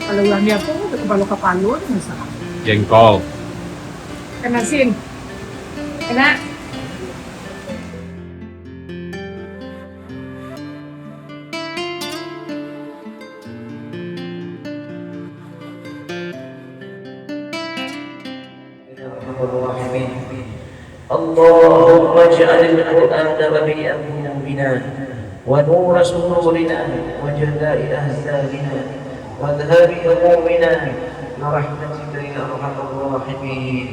Kalau ulang niya po, kapalo-kapalo, masarap. Jengkol. Kena sin. Kena. اللهم اجعل القرآن ربيع قلوبنا ونور صدورنا وجلاء أحزاننا وذهاب همومنا برحمتك يا أرحم الراحمين.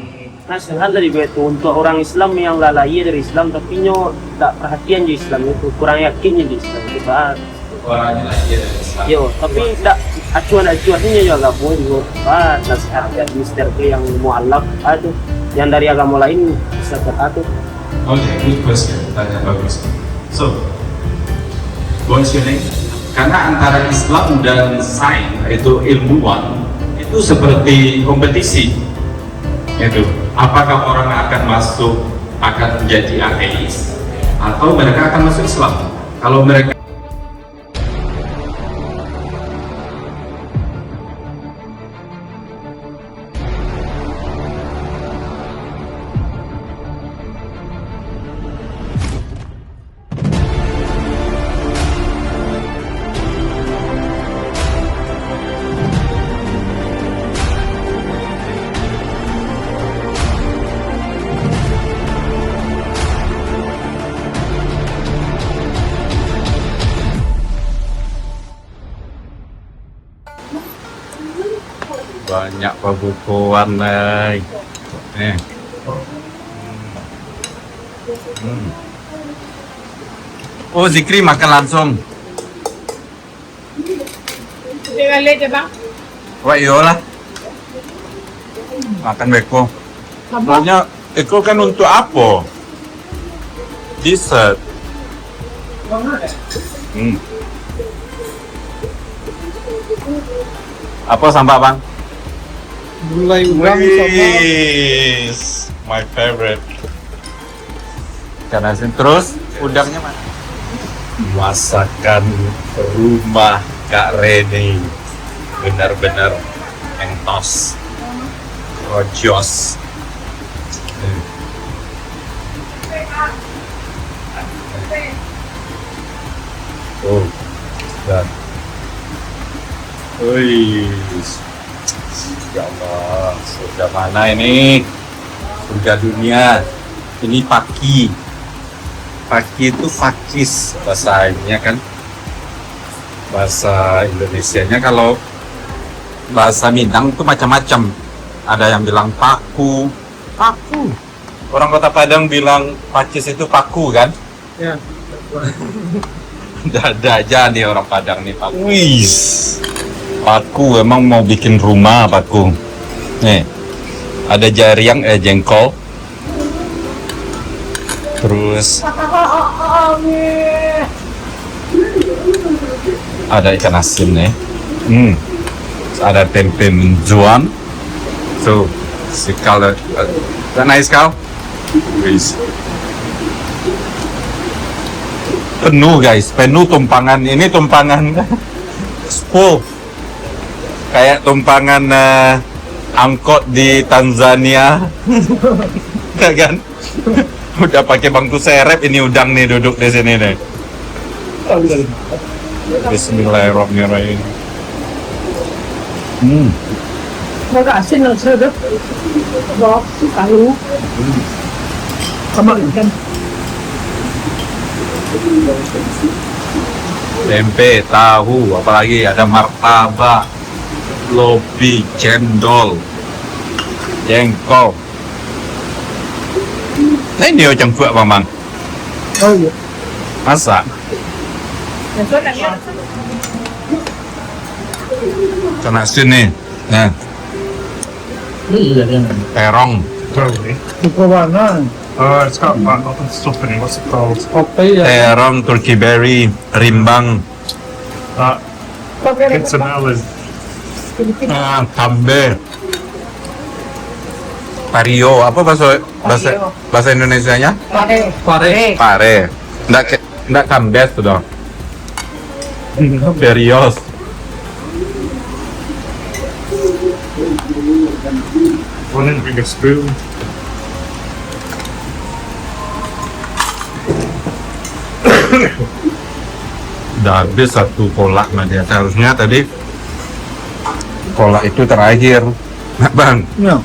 Nah, sedangkan tadi itu untuk orang Islam yang lalai dari Islam tapi nyo tak perhatian di Islam itu kurang yakinnya di Islam itu bahas. Orangnya lagi dari Islam. Yo, tapi tak acuan-acuannya juga boleh juga bahas nasihat mister itu yang mualaf itu yang dari agama lain bisa teratur. Okay, good question. Tanya bagus. So, what's your name? Karena antara Islam dan sains itu ilmuwan itu seperti kompetisi. Itu apakah orang akan masuk akan menjadi ateis atau mereka akan masuk Islam? Kalau mereka banyak pembukuan nih. Oh, Zikri makan langsung. Dengan leche, bang. Wah, iyalah. Makan beko. Apa? Soalnya itu kan untuk apa? Dessert. Apa sampah, Bang? Gulai udang sama Wis, my favorite. Ikan asin. Terus udangnya mana? Masakan rumah Kak Reni. Benar-benar entos. Rojos. Oh, dan. Wih, ya Allah, surga mana ini? Surga dunia. Ini paki. Paki itu fakis bahasanya kan. Bahasa Indonesianya kalau bahasa Minang itu macam-macam. Ada yang bilang paku, paku. Orang Kota Padang bilang pakis itu paku kan? ya. Ada aja nih orang Padang nih paku. Wih. Paku emang mau bikin rumah paku. Nih, ada jariang jengkol. Terus ada ikan asin nih. Ada tempe menjuan. So, si kalau nice kau. Wis. Penuh guys, penuh tumpangan. Ini tumpangan full. Kayak tumpangan angkot di Tanzania. Ya kan? Udah pakai bangku serep, ini udang nih duduk di sini nih. Bismillahirrahmanirrahim. Agak asin yang sedap. Bawang, kayu. Sama ikan. Tempe, tahu, apalagi ada martabak, lobi, cendol, jengkol. Nah ini yang buat Mamang. Oh iya. Masak. Yang itu ada ya. Kena sini. Nah, terong. Suka warna. It's got that other stuff in it. What's it called? Kopi ya. Terong, turkey berry, rimbang, Quintanilla. kambe, pario. Apa bahasa Indonesianya? Pare. Pare. Nggak kambes tuh dong. Perios. One in a bigger spoon. Udah habis satu kolak sama dia. Seharusnya tadi kolak itu terakhir. Nah, Bang, Ya.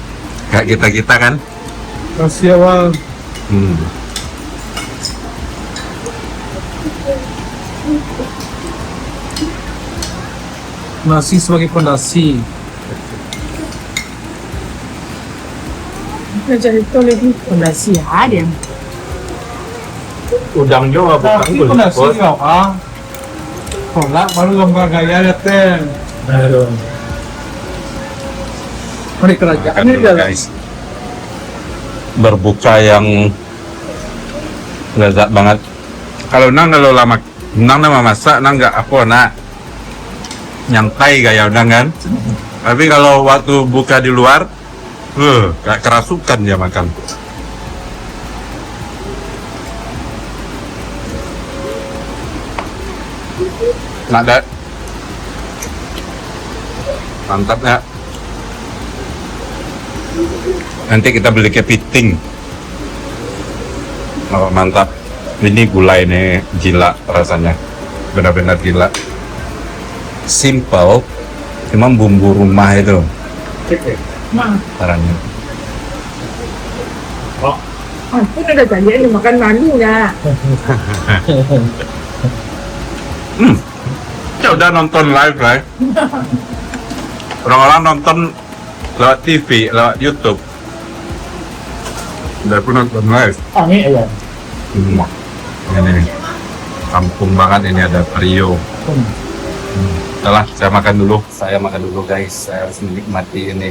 kayak kita-kita kan. Kasih awal. Hmm. Nasi sebagai pondasi. Macam itu lagi pondasi ada yang. Udang juga bukan Tapi pondasi kau ah. Kolak baru gambar gaya datang. Aduh. Mari kerajaan Makan ini dulu, dalam. guys. Berbuka yang lezat banget. Kalau nang nama masak nang nggak apa nak nyantai gaya udang kan. Tapi kalau waktu buka di luar, kayak kerasukan dia makan. Nak ada. Mantap ya. Nanti kita beli kepiting. Oh, mantap. Ini gulai nih gila rasanya. Benar-benar gila. Simple. Cuma bumbu rumah itu. Mah, Caranya. pun ada janji yang makan malu ya. Ya udah nonton live lah. Orang-orang nonton lewat TV, lewat YouTube. Udah pun nonton live. Ini ya. Ini kampung banget, ini ada Rio. Setelah saya makan dulu. Saya makan dulu guys. Saya harus menikmati ini.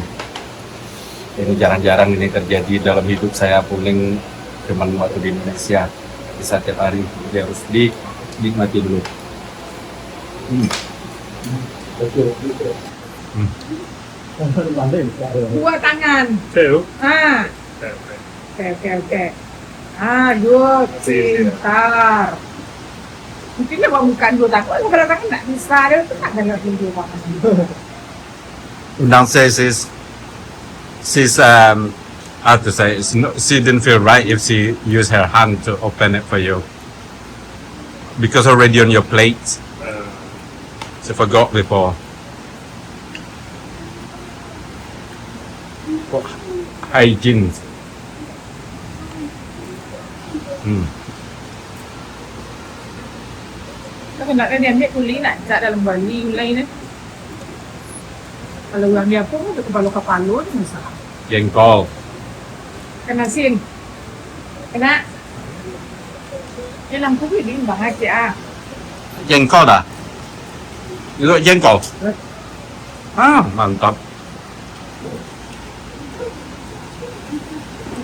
Ini jarang-jarang ini terjadi dalam hidup saya, puling cuman waktu di Indonesia. Bisa tiap hari, jadi harus dinikmati dulu. Dua tangan. Two. Ah, oke. Ah, dua. Pintar. Mungkin dia bukan dua tangan. Kalau tangan tak bisa, dia tu tak ada lagi dua tangan. Undang says she's how to say she didn't feel right if she used her hand to open it for you because already on your plate. She forgot before. Hygiene. Tapi nak kan dia ambil kulit nak cat dalam bali lain ni. Kalau yang dia pun ada kepala-kepala ni masalah. Jengkol. Kena sin. Kena. Dia lampu ni bang aja ah. Jengkol dah. Itu jengkol. Mantap.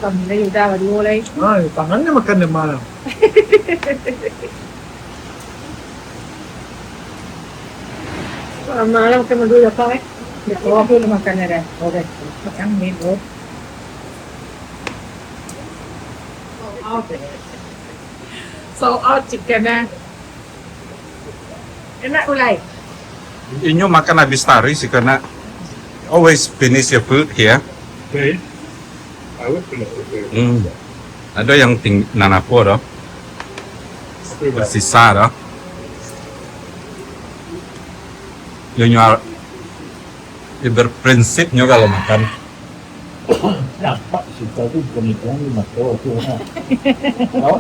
Còn đây udah berdua lagi. Ah, tangannya makan di mana? Malam kita berdua apa eh? Ya, kalau aku udah makan ada. Oke, makan mie bro. So out chicken na. Enak ulai. Inyo makan habis tari sih karena always finish your food here. Me? I would finish the food. Ada yang nanapo dah. Bersisa dah. Nyo berprinsip nyo kalau makan. Nampak suka tu pernikahan ni mata tu nak. Awak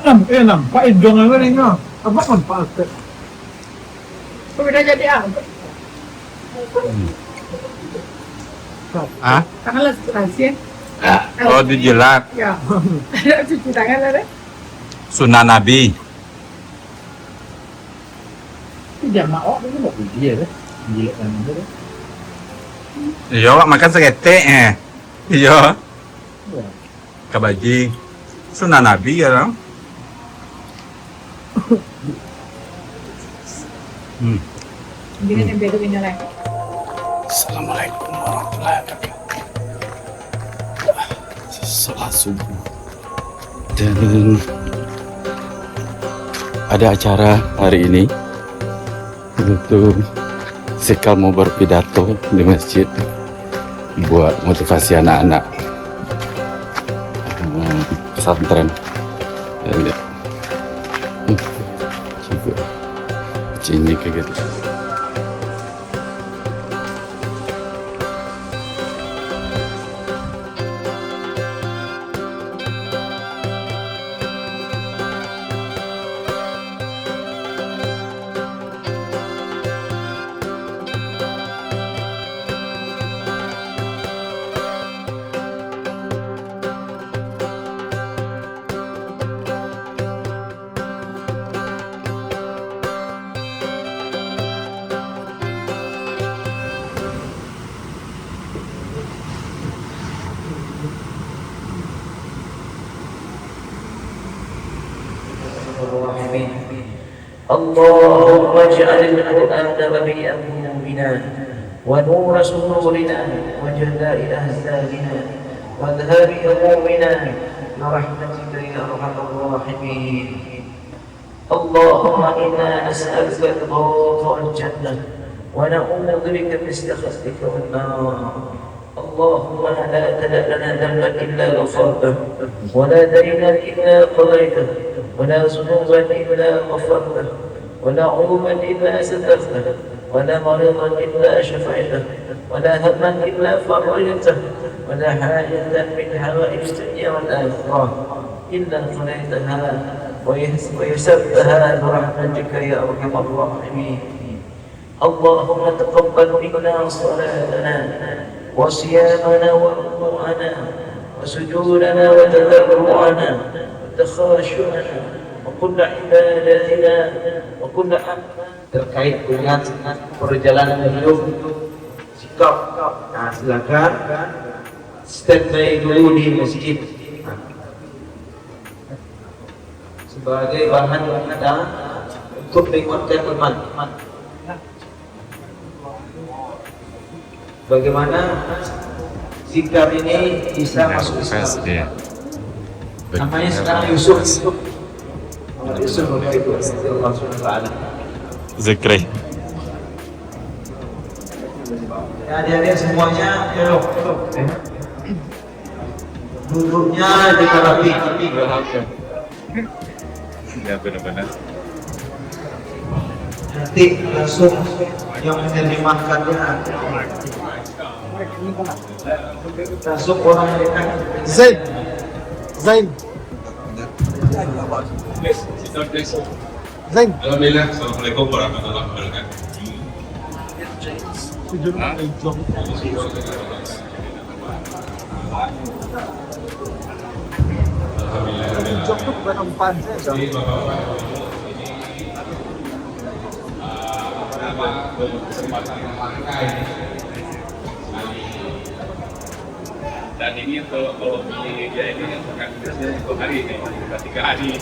kan Nampak hidung apa ni no? Apa nampak? Kau dah jadi ah. Ah? Tanganlah rahasia. Oh dijelat. Ya. Ada cuci tangan ada. Sunnah Nabi. dia mak awak ni buat dia dah. Gila kan dia dah. Iya, awak makan seketek Iya. Kabaji. Sunnah Nabi ya dong. Gini yang beda ini lah. Assalamualaikum warahmatullahi wabarakatuh. Salat subuh. Dan ada acara hari ini untuk Sikal mau berpidato di masjid. buat motivasi anak-anak pesantren. Ya, lihat. Coba ini kayak gitu. الراحمين اللهم اجعل القرآن ربيع قلوبنا ونور صدورنا وجلاء أهزالنا وذهاب همومنا برحمتك يا أرحم الراحمين اللهم إنا نسألك رضاك والجنة ونعوذ بك من سخطك والنار اللهم لا تدع لنا ذنبا إلا غفرته ولا دينا إلا قضيته ولا ذنوبا إلا غفرته ولا عيوبا إلا سترته ولا مريضا إلا شفيته ولا هما إلا فرجته ولا حاجة من حوائج الدنيا والآخرة إلا قضيتها ويسرتها برحمتك يا أرحم الراحمين اللهم تقبل منا صلاتنا وصيامنا وركوعنا وسجودنا وتضرعنا وتخاشعنا وكل عباداتنا وكل terkait dengan perjalanan hidup sikap. Nah, silakan standby dulu di masjid sebagai bahan kita untuk menguatkan iman. Bagaimana sikap ini bisa masuk Islam? Namanya sekarang Yusuf. Yusuf Allah Subhanahu wa taala. Zikri. Ya, adik-adik semuanya duduknya dengan rapi. Ya benar-benar. Nanti langsung yang menerjemahkannya langsung orang yang Zain. Zain. Zain. Alhamdulillah, Assalamualaikum warahmatullahi wabarakatuh. Jok tuh bukan umpan saya. Dan ini kalau di dia ini bukan untuk hari ini, sudah 3 hari.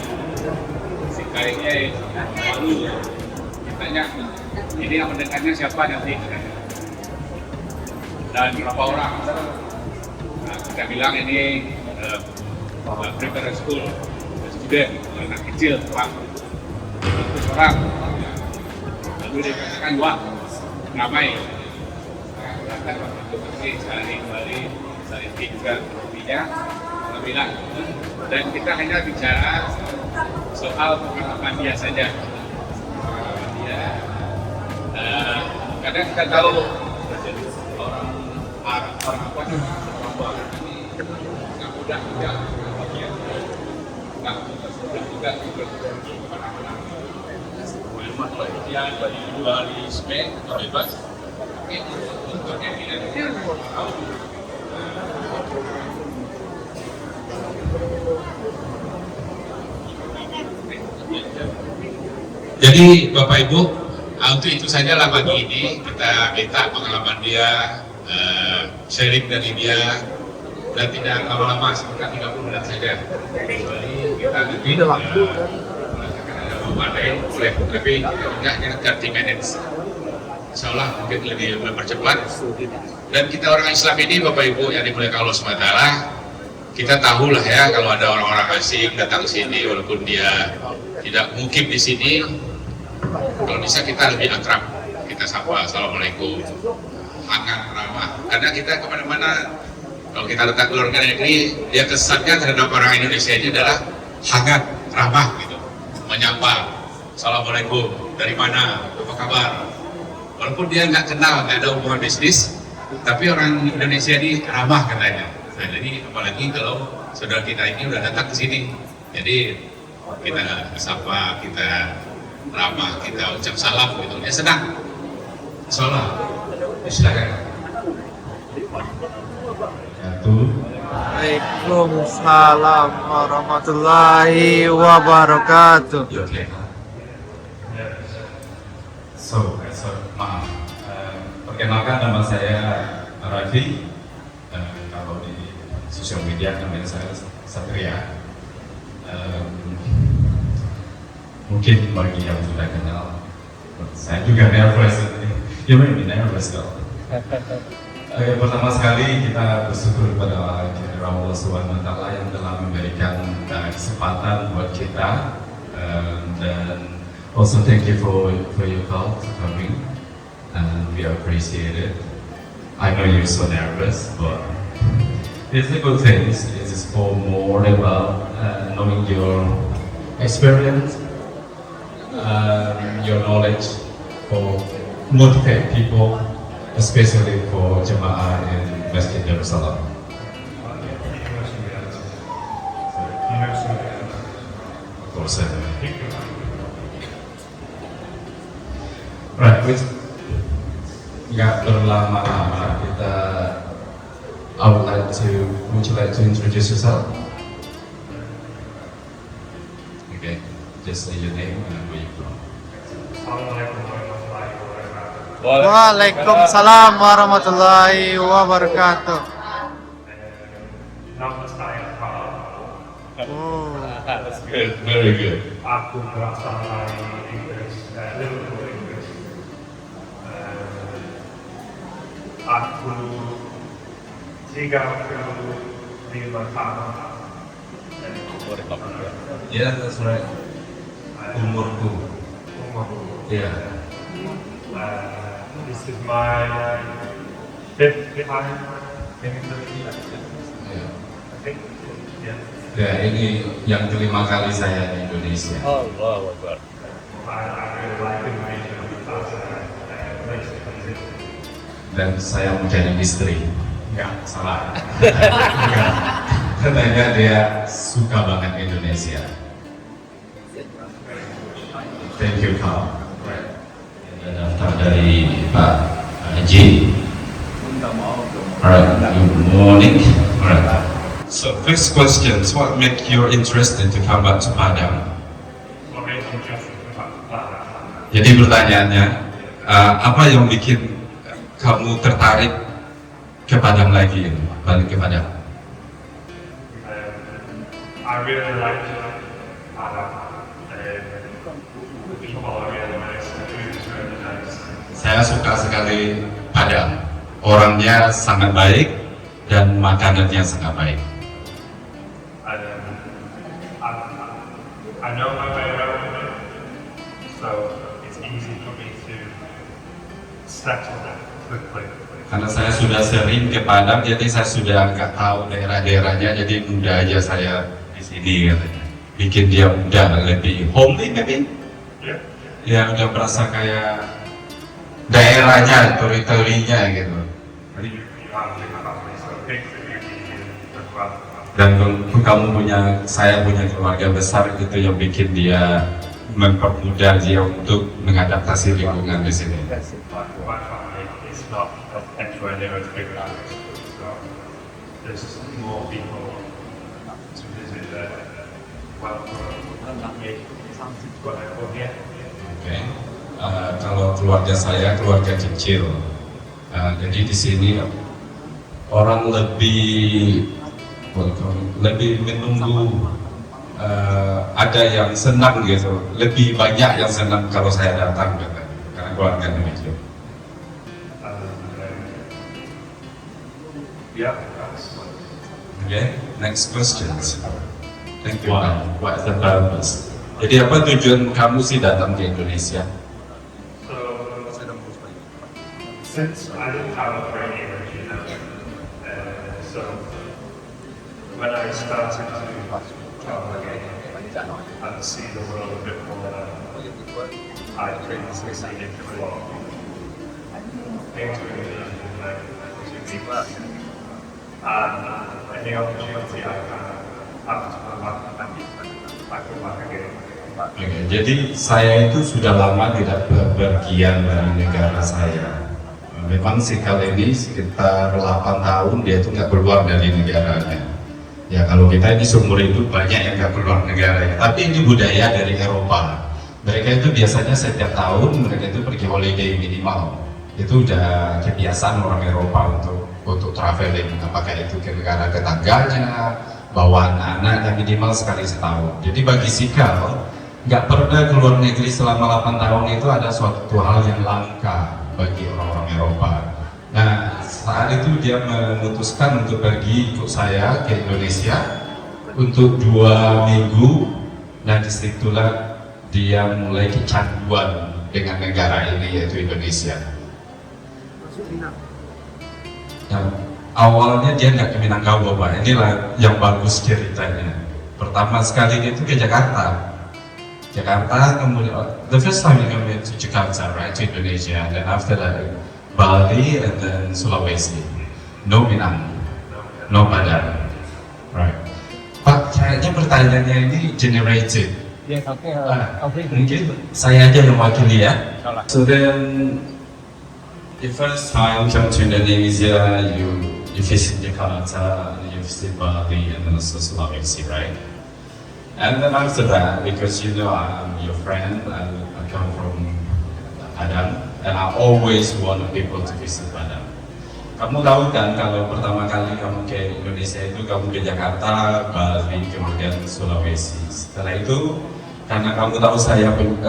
Si kainnya malu. Tanya, ini yang mendengarnya siapa nanti? Dan berapa orang? Nah, kita bilang ini prepare school student, anak kecil, orang. Orang. Lalu dikatakan wah, ramai. Katakan waktu itu masih saling kembali, saling tinggal kopinya, bilang. Dan kita hanya bicara soal pengalaman dia saja. Dia, kadang kita tahu orang Arab, orang apa, ini nggak mudah juga, nggak mudah juga kemana-mana. Dia bagi 2 hari Spain atau bebas. Untuk evidence tahu. Jadi Bapak Ibu, untuk itu saja lah pagi ini kita minta pengalaman dia, sharing dari dia, dan tidak lama-lama sekitar 30 menit saja. Jadi kita nanti merasakan ada memadai boleh, tapi enggaknya 30 menit. Insya Allah mungkin lebih mempercepat. Dan kita orang Islam ini Bapak Ibu yang dimuliakan Allah SWT, kita tahulah ya kalau ada orang-orang asing datang ke sini walaupun dia tidak mukim di sini, kalau bisa kita lebih akrab, kita kita sapa, assalamualaikum, hangat, ramah. Karena kita kemana-mana, kalau kita letak keluarga negeri, dia kesannya terhadap orang Indonesia ini adalah hangat, ramah gitu, menyapa, assalamualaikum, dari mana, apa kabar. Walaupun dia nggak kenal, nggak ada hubungan bisnis, tapi orang Indonesia ini ramah katanya. Nah, jadi apalagi kalau saudara kita ini udah datang ke sini, jadi kita sapa, kita ramah, kita ucap salam gitu, dia senang. Salam, silakan. Waalaikumsalam warahmatullahi wabarakatuh. You okay? So, maaf. Perkenalkan, nama saya Raffi. Kalau di sosial media namanya saya Satria. Mungkin bagi yang sudah kenal, saya juga nervous. Ya memang nervous dong. Pertama sekali kita bersyukur kepada Allah Subhanahu Wa Taala yang telah memberikan kesempatan buat kita, dan also thank you for your call to coming, and we appreciate it. I know you're so nervous, but it's a good thing. It's for more about knowing your experience, your knowledge, for motivate people, especially for Jemaah in Masjid Jerusalem. Of course. Right, nggak berlama-lama kita. Would you like to introduce yourself? Okay, just say your name and where you from. Waalaikumsalam warahmatullahi wabarakatuh. Nama saya Carl. That's good, very good. Aku berasal dari Inggris, Liverpool, Inggris. Aku 35 tahun. Yeah, that's right. Umurku. Yeah. This is my 5th time in Indonesia. Yeah. I think. Yeah. Ya, ini yang kelima kali saya di Indonesia. I really like Indonesia because it makes me visit. Dan saya mencari istri. Enggak, salah. Enggak. Katanya dia suka banget Indonesia. Thank you, Carl. Daftar dari Pak Haji. Alright, good morning. Alright. So first question, what made you interested to come back to Padang? Jadi pertanyaannya, apa yang bikin kamu tertarik ke Padang lagi, balik ke Padang? I really like Padang. People are really nice, the food is really nice. Saya suka sekali Padang. Orangnya sangat baik dan makanannya sangat baik. I know my way around it, so it's easy for me to settle quickly. Karena saya sudah sering ke Padang, jadi saya sudah nggak tahu daerah-daerahnya, jadi mudah aja saya di sini katanya. Bikin dia mudah, lebih homely maybe? Yeah. Ya udah berasa kayak daerahnya, teritorinya gitu. Dan kamu punya, saya punya keluarga besar, itu yang bikin dia mempermudah dia untuk mengadaptasi lingkungan di sini. Oke. Kalau keluarga saya keluarga kecil, jadi di sini orang lebih menunggu, ada yang senang gitu, lebih banyak yang senang kalau saya datang gitu, karena keluarga demikian. Okay, next questions. Thank you. What's the purpose? Jadi apa tujuan kamu sih datang ke Indonesia? since I didn't have a brain English, so when I started to travel again and see the world a bit more than I previously seen it before, into England to meet and any opportunity I have to come back, I come back again. Oke, jadi saya itu sudah lama tidak bepergian dari negara saya. Memang sih kali ini sekitar 8 tahun dia itu nggak keluar dari negaranya. Ya kalau kita ini seumur hidup banyak yang nggak keluar negara ya. Tapi ini budaya dari Eropa. Mereka itu biasanya setiap tahun mereka itu pergi holiday minimal. Itu udah kebiasaan orang Eropa untuk traveling. Apakah itu ke negara tetangganya, bawa anak-anaknya minimal sekali setahun. Jadi bagi Sikal nggak pernah keluar negeri selama 8 tahun itu ada suatu hal yang langka bagi orang-orang Eropa. Nah, saat itu dia memutuskan untuk pergi ikut saya ke Indonesia untuk 2 minggu. Nah, disitulah dia mulai kecanduan dengan negara ini yaitu Indonesia. Nah, awalnya dia nggak ke Minangkabau, Pak. Inilah yang bagus ceritanya. Pertama sekali dia itu ke Jakarta, kemudian the first time you come to Jakarta, right, to Indonesia, and then after that Bali and then Sulawesi, no Minang, no Padang, right? Pak, kayaknya pertanyaannya ini generated. Mungkin saya aja yang wakili ya. So then, the first time come to Indonesia, you visit Jakarta, you visit Bali, and then also Sulawesi, right? And then after that, because you know I'm your friend, I come from Padang, and I always want people to visit Padang. Kamu tahu kan kalau pertama kali kamu ke Indonesia itu kamu ke Jakarta, Bali, kemudian Sulawesi. Setelah itu, karena kamu tahu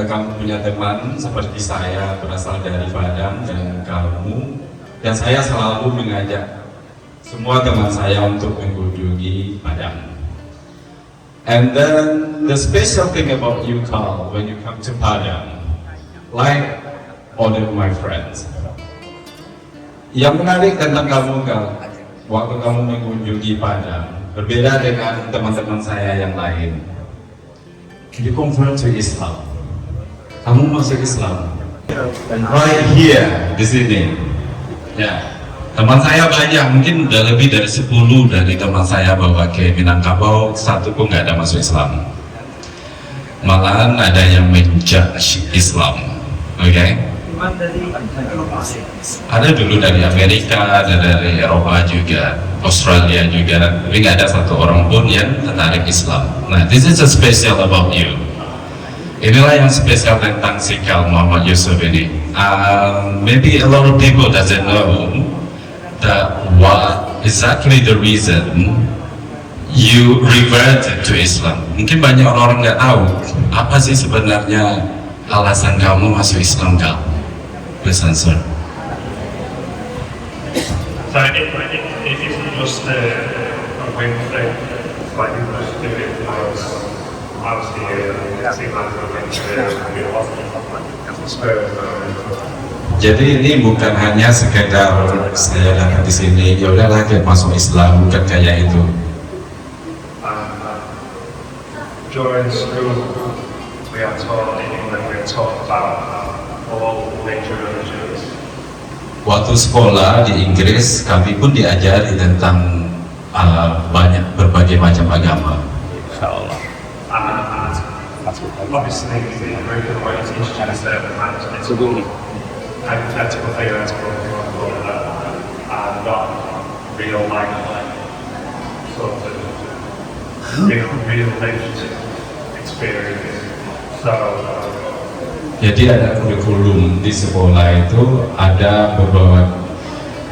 kamu punya teman seperti saya berasal dari Padang dan saya selalu mengajak semua teman saya untuk mengunjungi Padang. And then the special thing about you, Carl, when you come to Padang, like all of my friends, yang menarik tentang kamu, Carl, waktu kamu mengunjungi Padang, berbeda dengan teman-teman saya yang lain. You convert to Islam. Kamu masuk Islam. Right here, di sini. Ya. Teman saya banyak, mungkin udah lebih dari 10 dari teman saya bawa ke Minangkabau, satu pun nggak ada masuk Islam. Malahan ada yang menjudge Islam, oke? Ada dulu dari Amerika, ada dari Eropa juga, Australia juga, tapi nggak ada satu orang pun yang tertarik Islam. Nah, this is a special about you. Inilah yang spesial tentang Sikal Muhammad Yusuf ini. Maybe a lot of people doesn't know that what exactly the reason you reverted to Islam. Mungkin banyak orang nggak tahu apa sih sebenarnya alasan kamu masuk Islam, Kak? Please answer. So it isn't just a whim thing, like you just do it because I was here, seemed like a venture, Jadi ini bukan hanya sekedar saya datang di sini, ya udahlah kita masuk Islam, bukan kayak itu. During school, we are taught in England, we are taught about all major religions. Waktu sekolah di Inggris, kami pun diajari tentang berbagai macam agama. Obviously, the American way to teach them hypothetical theoretical and not real life sort of real relationship experience. So Jadi ada kurikulum di sekolah itu ada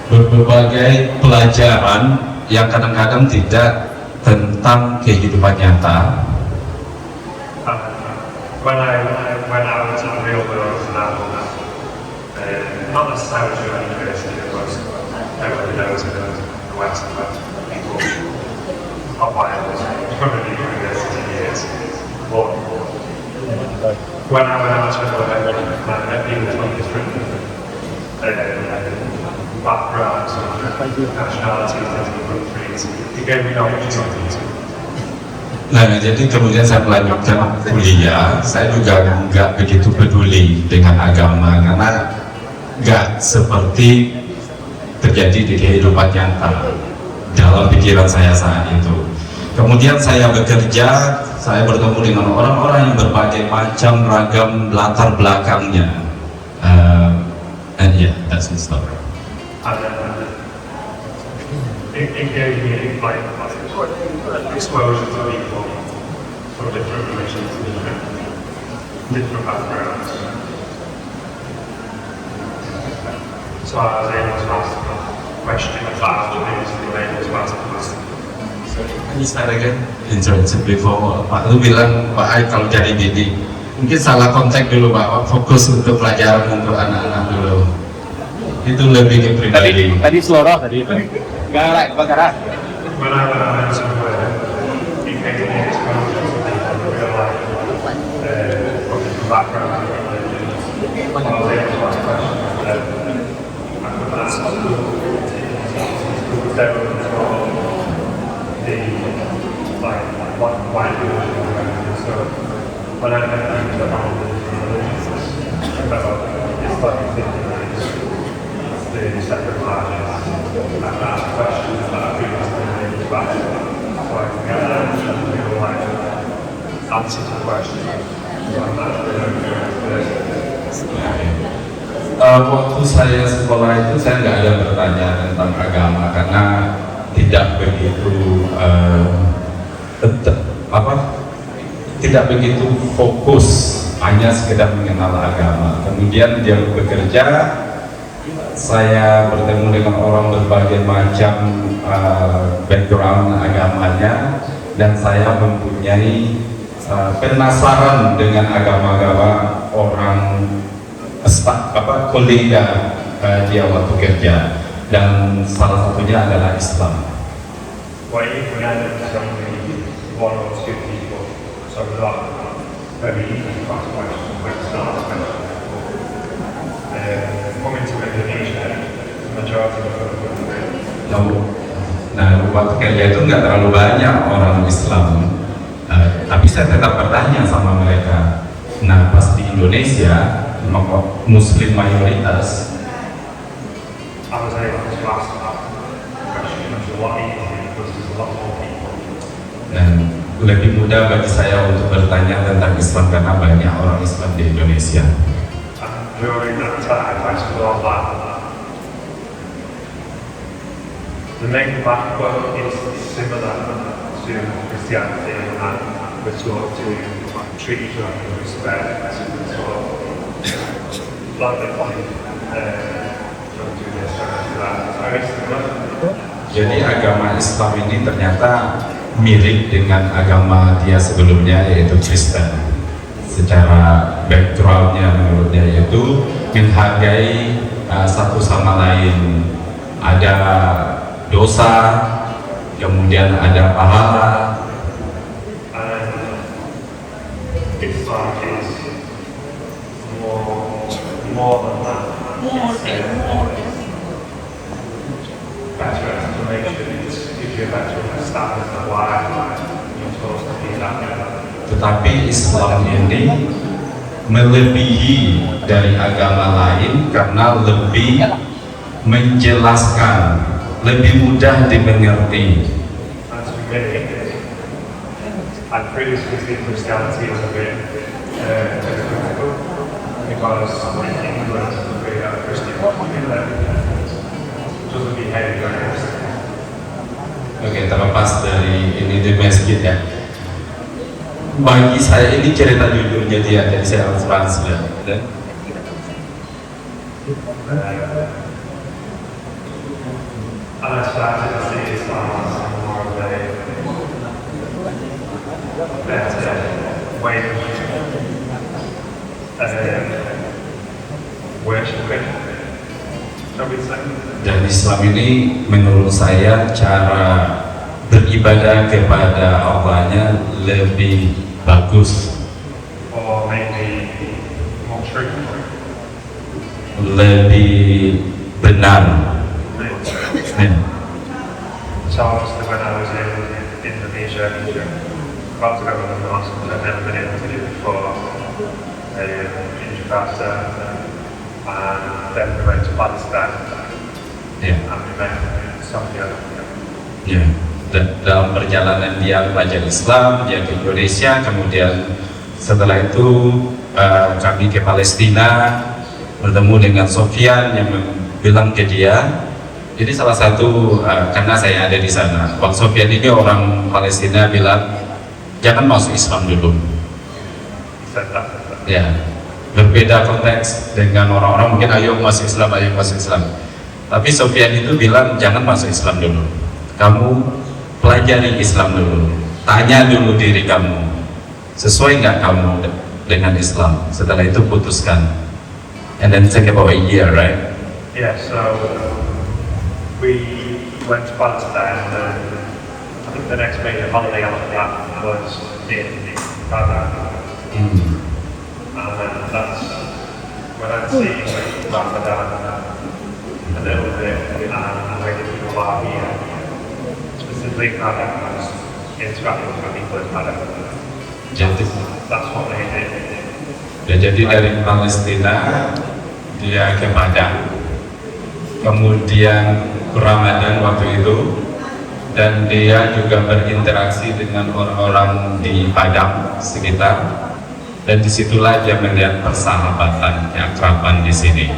berbagai pelajaran yang kadang-kadang tidak tentang kehidupan nyata. When I was in the real world now, not necessarily at university, because everybody knows in the West that people are biased from the university years. But when I went out to the world, I met people from different backgrounds and nationalities, different countries. He gave me an opportunity. Nah, jadi kemudian saya melanjutkan kuliah. Saya juga nggak begitu peduli dengan agama karena nggak seperti terjadi di kehidupan nyata dalam pikiran saya saat itu. Kemudian saya bekerja, saya bertemu dengan orang-orang yang berbagai macam ragam latar belakangnya. And yeah, that's the story. And it gave me like exposure to people from different religions, different backgrounds. So I was able to ask questions about things and able to ask questions. Ini saya kan interactive before Pak lu bilang Pak Aik kalau jadi didik mungkin salah kontak dulu Pak, fokus untuk pelajaran untuk anak-anak dulu. Itu lebih ke pribadi. Tadi seloroh tadi. Galak kebakaran. When I went somewhere, it gave me exposure to people in real life, from different backgrounds, different religions. I was able to ask questions that I couldn't ask there was the why do it? So when I met people about the religions, about Islamic thinking, the second largest, I asked questions that I previously didn't able to ask, so I can get an real life answer to the question. So I'm actually learning this. Waktu saya sekolah itu saya nggak ada bertanya tentang agama karena tidak begitu tidak begitu fokus, hanya sekedar mengenal agama. Kemudian dia bekerja, saya bertemu dengan orang berbagai macam background agamanya, dan saya mempunyai penasaran dengan agama-agama orang kolega dia waktu kerja, dan salah satunya adalah Islam. Well, even then, it's only one or two people, so it's not very easy to ask questions when it's not a question. Coming to Indonesia, the majority of the country. Nah, waktu kerja itu nggak terlalu banyak orang Islam, tapi saya tetap bertanya sama mereka. Nah, pas di Indonesia, Muslim mayoritas. I was able to ask questions a lot easier because there's a lot more people. Dan lebih mudah bagi saya untuk bertanya tentang Islam karena banyak orang Islam di Indonesia. And during that time, I explored that. The main backbone is similar to Christianity, and we're taught to treat each other with respect, we're taught don't do this, don't do that. It's very similar. Jadi agama Islam ini ternyata mirip dengan agama dia sebelumnya, yaitu Kristen. Secara backgroundnya menurutnya yaitu menghargai satu sama lain. Ada dosa, kemudian ada pahala. Islam is more than that. Better explanation, it gives you a better understanding of why you're supposed to be that way. Tetapi Islam ini melebihi dari agama lain karena lebih menjelaskan, lebih mudah dimengerti. As for me, I previously seen Christianity as a bit difficult because in England we have a Christian community that doesn't behave very Christian. Oke, terlepas dari ini di masjid ya. Bagi saya ini cerita jujurnya dia, jadi saya harus translate. And I started to see Islam as more of a better way of worshiping, shall we say. Dan Islam ini menurut saya cara beribadah kepada Allahnya lebih bagus, Or maybe more truthful. lebih benar. Ya. and we met somebody else. Ya. Dalam perjalanan dia belajar Islam, dia ke Indonesia, kemudian setelah itu kami ke Palestina, bertemu dengan Sofyan yang bilang ke dia. Jadi salah satu karena saya ada di sana, Bang Sofyan ini orang Palestina bilang jangan masuk Islam dulu. He said that. Ya, berbeda konteks dengan orang-orang mungkin ayo masuk Islam, ayo masuk Islam. Tapi Sofyan itu bilang jangan masuk Islam dulu. Kamu pelajari Islam dulu. Tanya dulu diri kamu, sesuai nggak kamu dengan Islam. Setelah itu putuskan. And then take about a year, right? Yeah, so we went to Palestine, and then I think the next major holiday after that was in Ramadan. And then that's when I'd seen Ramadan a little bit, and where the people are here, specifically Ramadan, I was interacting with people in Ramadan. Jadi, That's what they did. ya, jadi dari Palestina dia ke Padang, kemudian Ramadan waktu itu, dan dia juga berinteraksi dengan orang-orang di Padang sekitar, dan disitulah dia melihat persahabatan, keakraban di sini.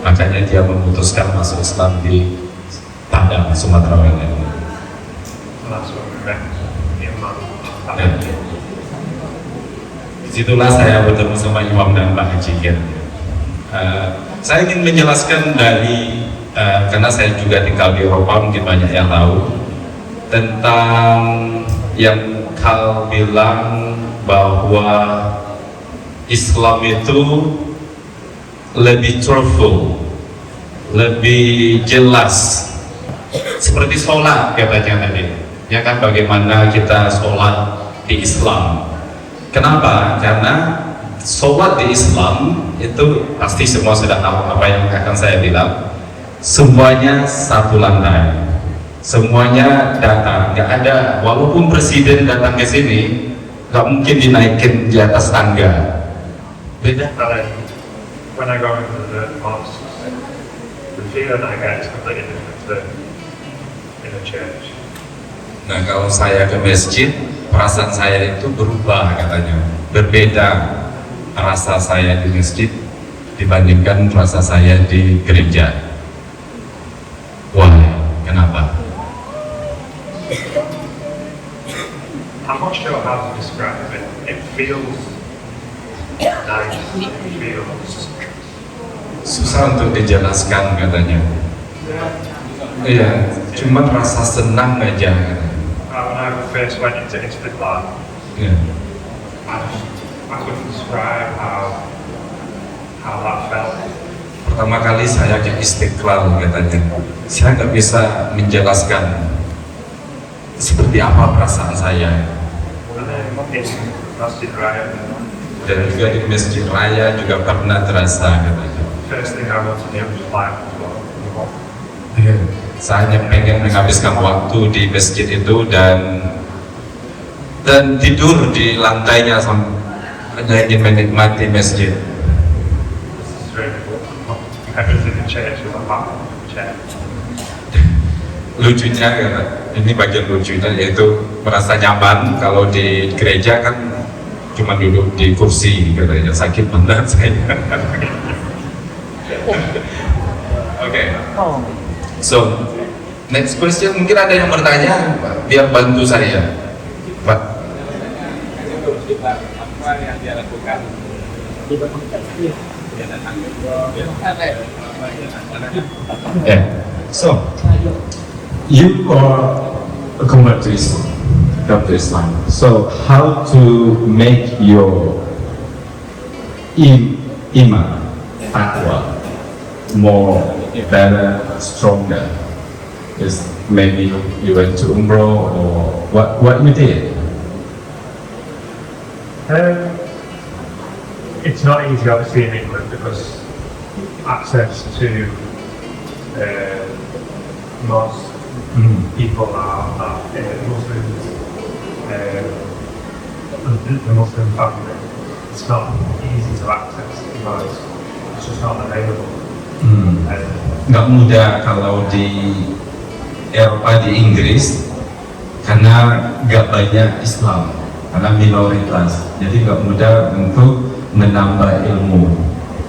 Makanya dia memutuskan masuk Islam di Padang, Sumatera Barat. So that's when we met Imam. Dan disitulah saya bertemu sama Imam dan Pak Haji. Saya ingin menjelaskan dari karena saya juga tinggal di Eropa, mungkin banyak yang tahu tentang yang Kal bilang bahwa Islam itu lebih truthful, lebih jelas, seperti sholat katanya tadi, ya kan, bagaimana kita sholat di Islam. Kenapa? Karena sholat di Islam itu pasti semua sudah tahu apa yang akan saya bilang. Semuanya satu lantai, semuanya datang, nggak ada, walaupun presiden datang ke sini, nggak mungkin dinaikin di atas tangga. Beda. And then when I go into the mosque, the feeling I get is completely different to in a church. Nah, kalau saya ke masjid, perasaan saya itu berubah katanya, berbeda rasa saya di masjid dibandingkan rasa saya di gereja. Wah, kenapa? I'm not sure how to describe it. It feels nice. It feels Susah untuk dijelaskan katanya. Iya, cuma rasa senang aja. when I first went into Istiqlal, Iya. I couldn't describe how that felt. Pertama kali saya ke Istiqlal katanya, saya nggak bisa menjelaskan seperti apa perasaan saya. And then in Masjid Raya, Dan juga di Masjid Raya juga pernah terasa katanya. first thing I wanted to do was fly as well. Saya hanya pengen menghabiskan waktu di masjid itu dan tidur di lantainya, hanya ingin menikmati masjid. This is really cool. I visited the church with a map chair. Lucunya ya, ini bagian lucunya, yaitu merasa nyaman. Kalau di gereja kan cuma duduk di kursi katanya, sakit banget saya. Oke. So, next question, mungkin ada yang bertanya, biar bantu saya, Pak. Apa yang dia lakukan? Yeah. So, you are a convert to Islam, come to Islam. So, how to make your iman, taqwa, more better, stronger? Is maybe you went to Umrah or what you did? It's not easy, obviously, in England because access to most people are Muslims, the Muslim family. It's not easy to access because it's just not available. And Nggak mudah kalau di Eropa, di Inggris, karena nggak banyak Islam, karena minoritas, jadi nggak mudah untuk menambah ilmu.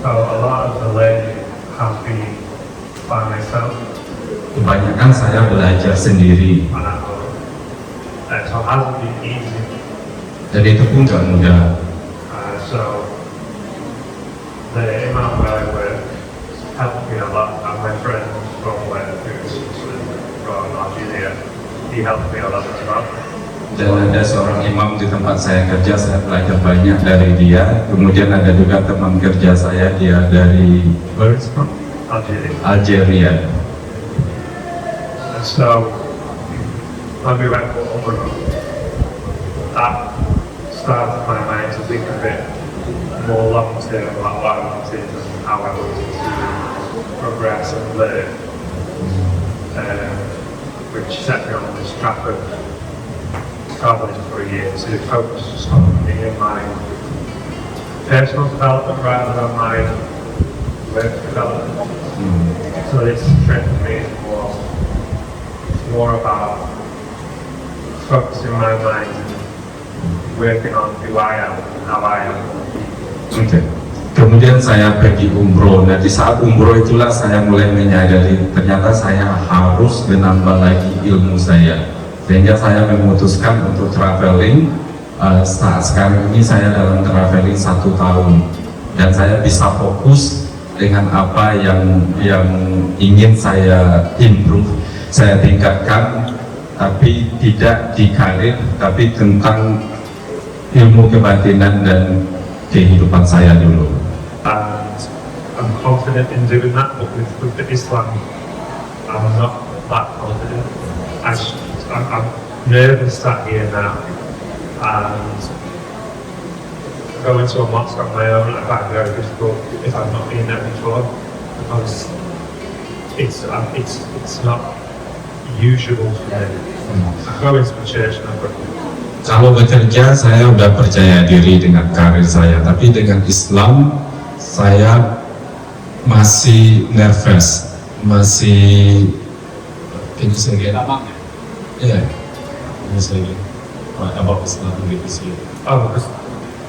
so a lot of the learning has been by myself Kebanyakan saya belajar sendiri, on at home. So it hasn't been easy. dan itu pun nggak mudah. So the Imam where I work helped me a lot, and my friend from where who's from Algeria, he helped me a lot as well. Dan ada seorang imam di tempat saya kerja, saya belajar banyak dari dia. Kemudian ada juga teman kerja saya, dia dari Algeria. Algeria. And so when we went to Umrah, that started my mind to think a bit more long term about what I wanted and how I wanted to progress and learn, which set me on this track of traveling for a year to focus just on me and my personal development rather than my work development. So this trip for me is more about focusing my mind and working on who I am and how I am. Oke. Kemudian saya pergi umroh. Nah, di saat umroh itulah saya mulai menyadari ternyata saya harus menambah lagi ilmu saya. Sehingga saya memutuskan untuk traveling. Saat sekarang ini saya dalam traveling 1 tahun dan saya bisa fokus dengan apa yang ingin saya improve, saya tingkatkan, tapi tidak di karir, tapi tentang ilmu kebatinan dan kehidupan saya dulu. And I'm confident in doing that, but with the Islam, I'm not that confident. I'm nervous sat here now and going to a mosque on my own. I find it very difficult if I've not been there before, because it's not usual for me. I go into the church and I've got Kalau bekerja saya udah percaya diri dengan karir saya, tapi dengan Islam saya masih nervous, masih can you say again? Yeah, can you say again? What about Islam this year? Oh, because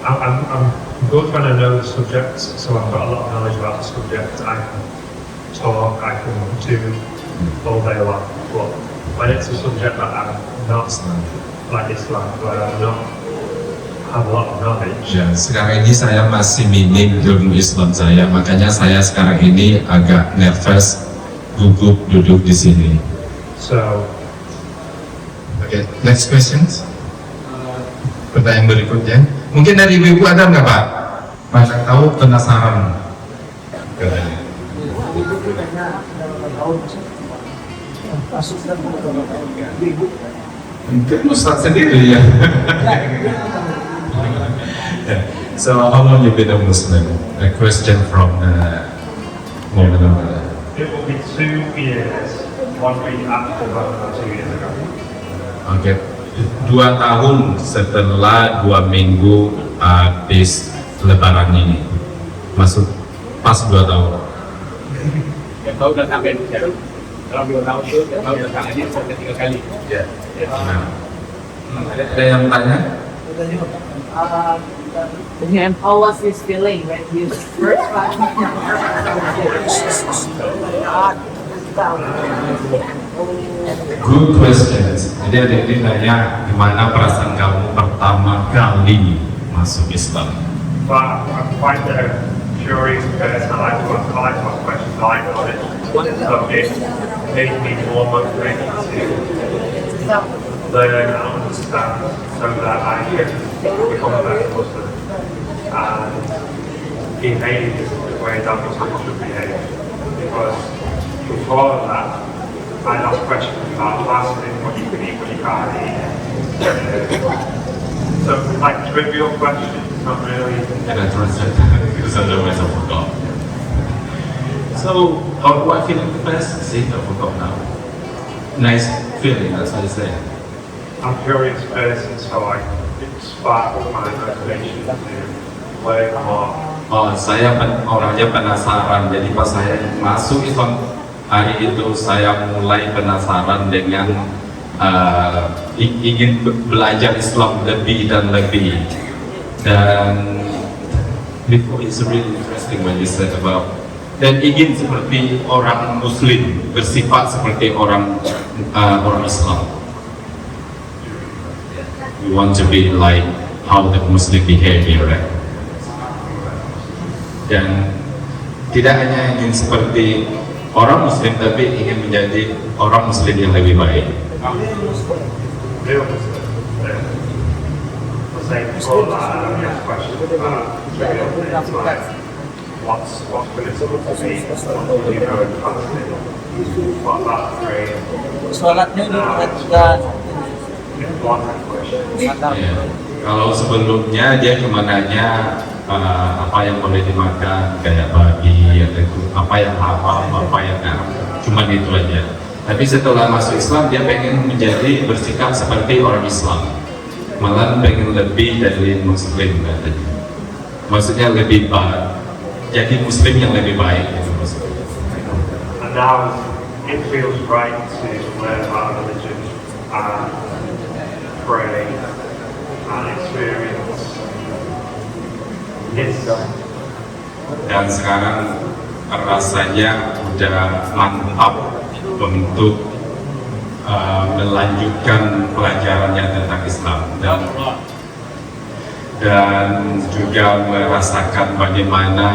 I'm good when I know the subject, so I've got a lot of knowledge about the subject. I can talk, I can do all day long. But when it's a subject that I'm not like Islam, where I'm not have a lot of knowledge. Ya, sekarang ini saya masih minim ilmu Islam saya, makanya saya sekarang ini agak nervous, gugup duduk di sini. So Oke, next questions. Pertanyaan berikutnya, mungkin dari ibu ada nggak Pak? Mana tahu penasaran? Katanya. Mungkin Ustaz sendiri ya. So how long you been a Muslim? A question from Muhammad. it will be 2 years, 1 week after Ramadan, 2 years ago. Oke, 2 tahun setelah 2 minggu habis Lebaran ini, masuk pas 2 tahun. Tahu udah sampai dalam 2 tahun itu, tahu datang aja sampai 3 kali. Ya. Nah, ada yang tanya? And how was his feeling when he first got Good questions. Jadi adik ini nanya gimana perasaan kamu pertama kali masuk Islam? But I'm quite a curious person. I like to ask questions. I like knowledge. So it made me more motivated to learn and understand so that I can become a better Muslim and behave the way that Muslims should behave. Because before that, I'd ask questions about fasting, what you can eat, what you can't eat. So like trivial questions, not really. And I translate because otherwise I forgot. So, what feeling first? See, I forgot now. Nice feeling, that's what I say. I'm a curious person, so it sparked my motivation to learn more Oh, saya orangnya penasaran. Jadi pas saya masuk Islam hari itu, saya mulai penasaran dengan ingin belajar Islam lebih dan lebih. Dan it's really interesting when you said about dan ingin seperti orang Muslim, bersifat seperti orang Islam. We want to be like how the Muslim behavior, right? Dan tidak hanya ingin seperti orang Muslim, tapi ingin menjadi orang Muslim yang lebih baik. Real Muslim. Saying before that, next question trivial things like what's political to me, what do you know in Palestine, what about Ukraine? Sholatnya juga One question. Ya. Kalau sebelumnya dia cuma nanya apa yang boleh dimakan, kayak babi, atau itu, apa yang halal, apa yang haram, cuma itu aja. Tapi setelah masuk Islam dia pengen menjadi bersikap seperti orang Islam, malah pengen lebih dari Muslim katanya. Maksudnya lebih baik, jadi Muslim yang lebih baik gitu maksudnya. And now it feels right to learn about religion and pray and experience this. Dan sekarang rasanya udah mantap untuk melanjutkan pelajarannya tentang Islam dan juga merasakan bagaimana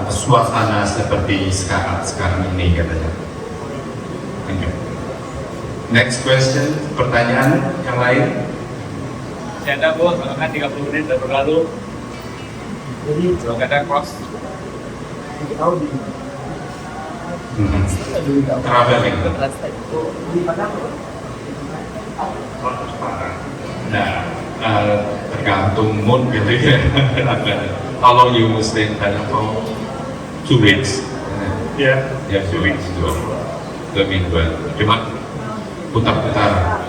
suasana seperti sekarang ini katanya. Thank you. Next question, pertanyaan yang lain? Masih ada bos, kalau kan 30 menit udah berlalu. Belum ada cross. Traveling. Nah, tergantung mood gitu ya. Kalau you stay in Thailand for 2 weeks, Yeah. ya 2 weeks itu 2 mingguan. Cuma putar-putar.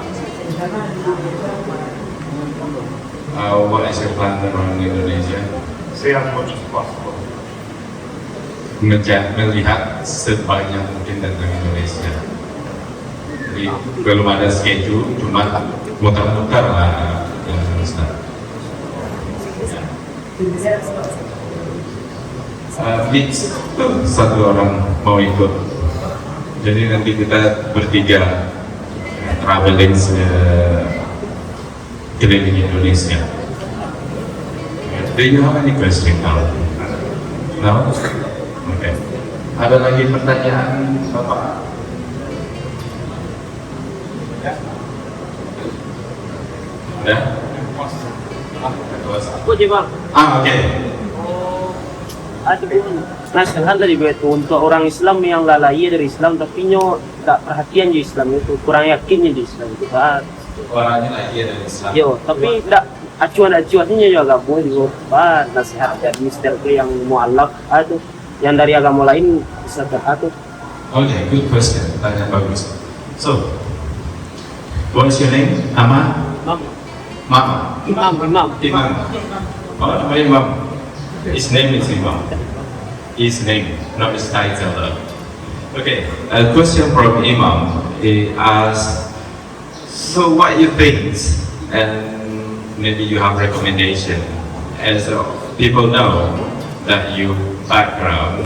What is your plan around Indonesia? See as much as possible. Melihat sebanyak mungkin tentang Indonesia. Jadi belum ada schedule, cuma muter-muter lah Ustaz. Mix satu orang mau ikut. Jadi nanti kita bertiga traveling keliling Indonesia. Do you have any question now? No? Oke. Ada lagi pertanyaan Bapak? Ada? Aku aja bang. Oke. Ada pun. Nah sekarang tadi gue itu untuk orang Islam yang lalai dari Islam tapi nyo tak perhatian di Islam itu kurang yakinnya di Islam itu kan. Orangnya lagi ada Islam. Yo tapi tak acuan-acuannya juga boleh juga nasihat dari Mister ke yang mualaf atau yang dari agama lain bisa teratur. Okay, good question. Pertanyaan bagus. So, what is your name? Ama? Mama. Imam. Imam. Oh, namanya Imam. His name is Imam. His name, not his title. Okay, a question from Imam. He asks, so what you think, and maybe you have recommendation, as people know that you background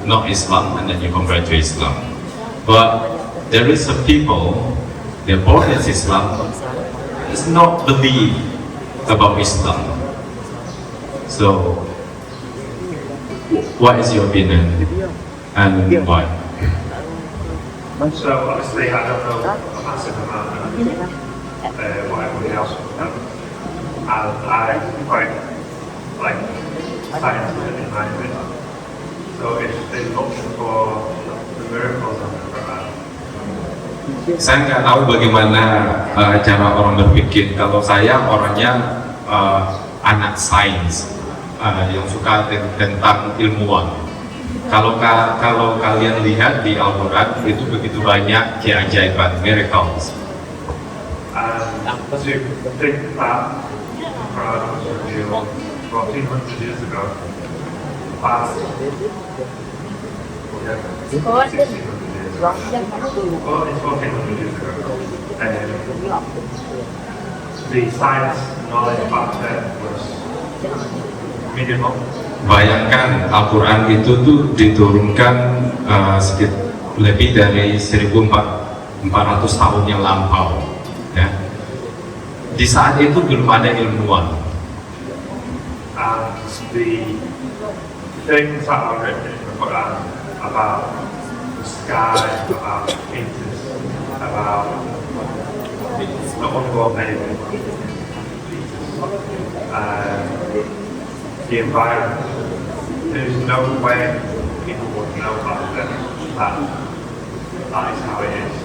not Islam and then you convert to Islam, but there is some people they're born as Islam does not believe about Islam. So what is your opinion and why? So obviously I don't know a massive amount of what everybody else would know. And I quite like science in my opinion. So if they look for the miracles of the Quran, Saya nggak tahu bagaimana cara orang berpikir. Kalau saya orangnya anak sains yang suka tentang ilmuwan. Kalau kalian lihat di Al-Quran itu begitu banyak keajaiban, miracles. and to think that the Quran was revealed 1400 years ago, past 1600 years ago, well, it's 1400 years ago, the science knowledge back then was minimal. Bayangkan Al-Quran itu tuh diturunkan sekitar lebih dari 1400 tahun yang lampau, ya. Di saat itu belum ada ilmuwan. And the things that are written in the Quran about the sky, about painters, about the unborn baby, the environment, there's no way people would know back then that is how it is.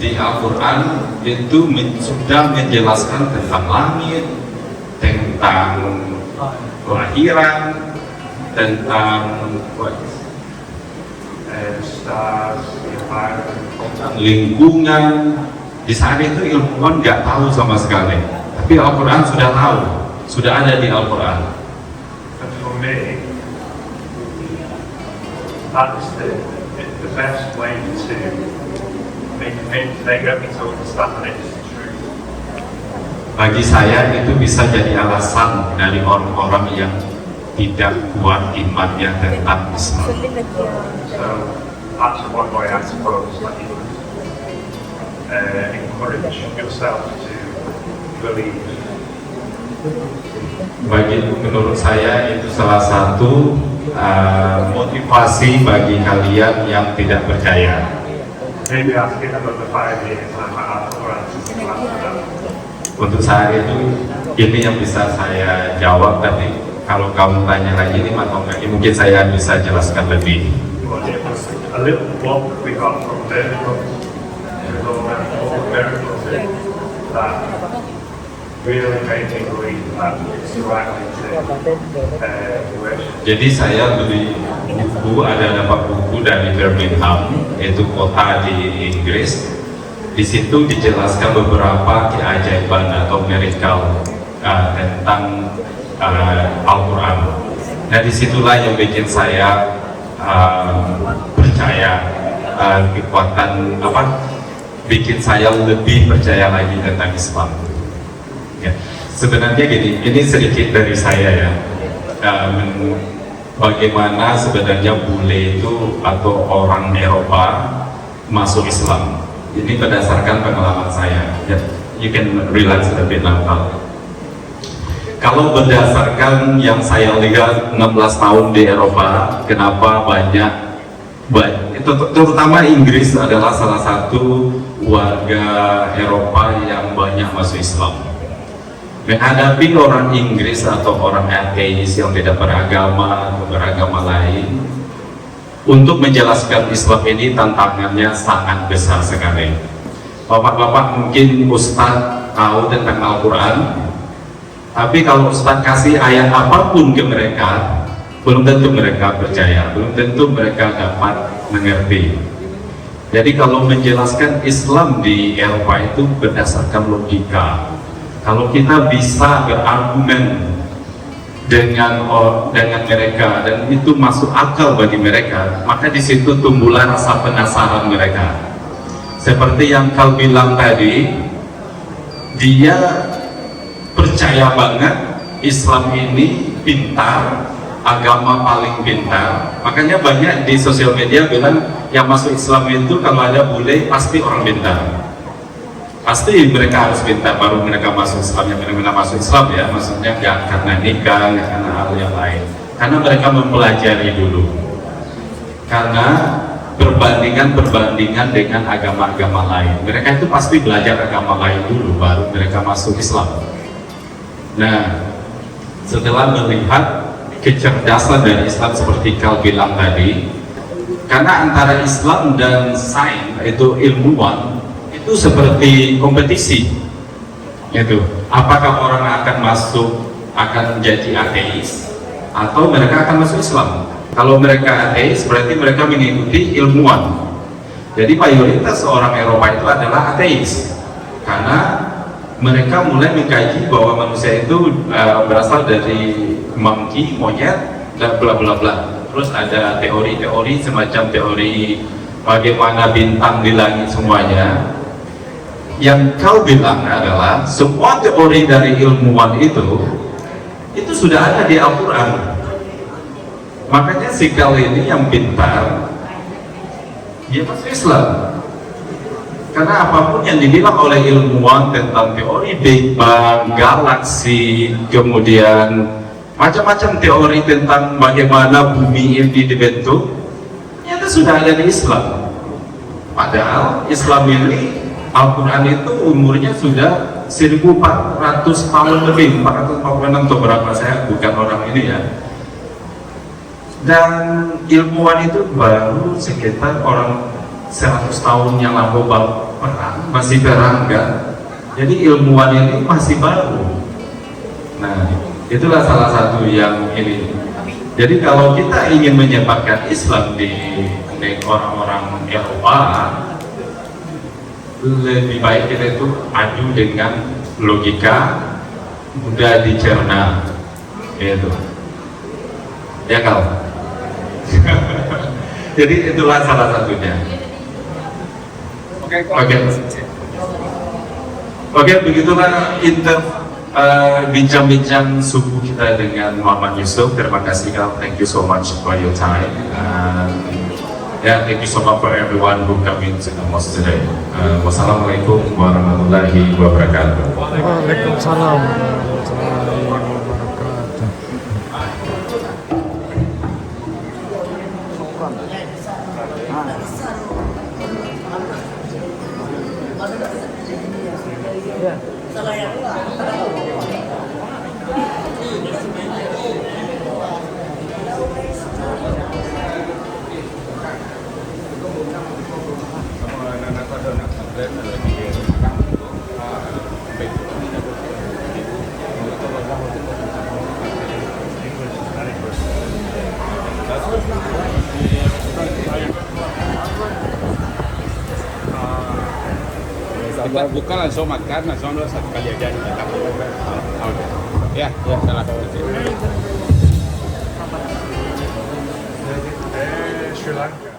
Di Al-Quran itu sudah menjelaskan tentang langit, tentang kelahiran, tentang Stars, the environment, lingkungan. Di saat itu ilmuwan nggak tahu sama sekali, tapi Al-Quran sudah tahu, sudah ada di Al-Quran. and for me, that's the best way to make me to understand that it's true. Bagi saya itu bisa jadi alasan dari orang-orang yang tidak kuat imannya tentang Islam. So that's one way I suppose that you encourage yourself to believe. Menurut saya itu salah satu motivasi bagi kalian yang tidak percaya. Maybe asking another 5 years and I will answer that. Untuk saat itu ini yang bisa saya jawab, tapi kalau kamu tanya lagi ini atau enggak, mungkin saya bisa jelaskan lebih. But it was a little book we got from miracles, miracles that really made me believe that it's the right way to worship. Jadi saya beli buku, ada dapat buku dari Birmingham, yaitu kota di Inggris. Di situ dijelaskan beberapa keajaiban atau miracle tentang Al-Quran. Nah, disitulah yang bikin saya percaya, kekuatan bikin saya lebih percaya lagi tentang Islam. Ya. Sebenarnya gini, ini sedikit dari saya ya. Bagaimana sebenarnya bule itu atau orang Eropa masuk Islam. Ini berdasarkan pengalaman saya. You can relax a bit now. Kalau berdasarkan yang saya lihat 16 tahun di Eropa, kenapa banyak terutama Inggris adalah salah satu warga Eropa yang banyak masuk Islam. Menghadapi orang Inggris atau orang ateis yang tidak beragama atau beragama lain, untuk menjelaskan Islam ini tantangannya sangat besar sekali. Bapak-bapak mungkin Ustadz tahu tentang Al-Quran, tapi kalau Ustadz kasih ayat apapun ke mereka, belum tentu mereka percaya, belum tentu mereka dapat mengerti. Jadi kalau menjelaskan Islam di Eropa itu berdasarkan logika. Kalau kita bisa berargumen dengan mereka dan itu masuk akal bagi mereka, maka di situ tumbuhlah rasa penasaran mereka. Seperti yang Kal bilang tadi, dia percaya banget Islam ini pintar, agama paling pintar. Makanya banyak di sosial media bilang yang masuk Islam itu kalau ada bule pasti orang pintar. Pasti mereka harus pintar baru mereka masuk Islam, yang benar-benar masuk Islam ya, maksudnya nggak karena nikah, nggak karena hal yang lain, karena mereka mempelajari dulu, karena perbandingan dengan agama-agama lain. Mereka itu pasti belajar agama lain dulu baru mereka masuk Islam. Nah, setelah melihat kecerdasan dari Islam seperti Kal bilang tadi, karena antara Islam dan sains itu ilmuwan itu seperti kompetisi. Itu apakah orang akan jadi ateis atau mereka akan masuk Islam. Kalau mereka ateis berarti mereka mengikuti ilmuwan. Jadi mayoritas orang Eropa itu adalah ateis karena mereka mulai mengkaji bahwa manusia itu berasal dari monkey, monyet, dan bla bla bla. Terus ada teori-teori semacam teori bagaimana bintang di langit semuanya. Yang kau bilang adalah semua teori dari ilmuwan itu sudah ada di Al-Quran. Makanya si kau ini yang pintar, dia masuk Islam. Karena apapun yang dibilang oleh ilmuwan tentang teori Big Bang, galaksi, kemudian macam-macam teori tentang bagaimana bumi ini dibentuk, itu sudah ada di Islam. Padahal Islam ini, Al-Quran itu umurnya sudah 1400 tahun lebih, 446 atau berapa, saya bukan orang ini ya. Dan ilmuwan itu baru sekitar orang 100 tahun yang lalu perang, masih perang kan. Jadi ilmuwan ini masih baru. Nah, itulah salah satu yang ini. Jadi kalau kita ingin menyebarkan Islam di orang-orang Eropa, lebih baik kita itu adu dengan logika, mudah dicerna, gitu. Ya kalau. Jadi itulah salah satunya. Oke, begitulah bincang-bincang subuh kita dengan Muhammad Yusuf. Terima kasih Kal, thank you so much for your time. Thank you so much for everyone who come into the mosque today. Wassalamualaikum warahmatullahi wabarakatuh. Waalaikumsalam. Bukan langsung makan, langsung satu kali aja. Ya, salah. Sri Lanka.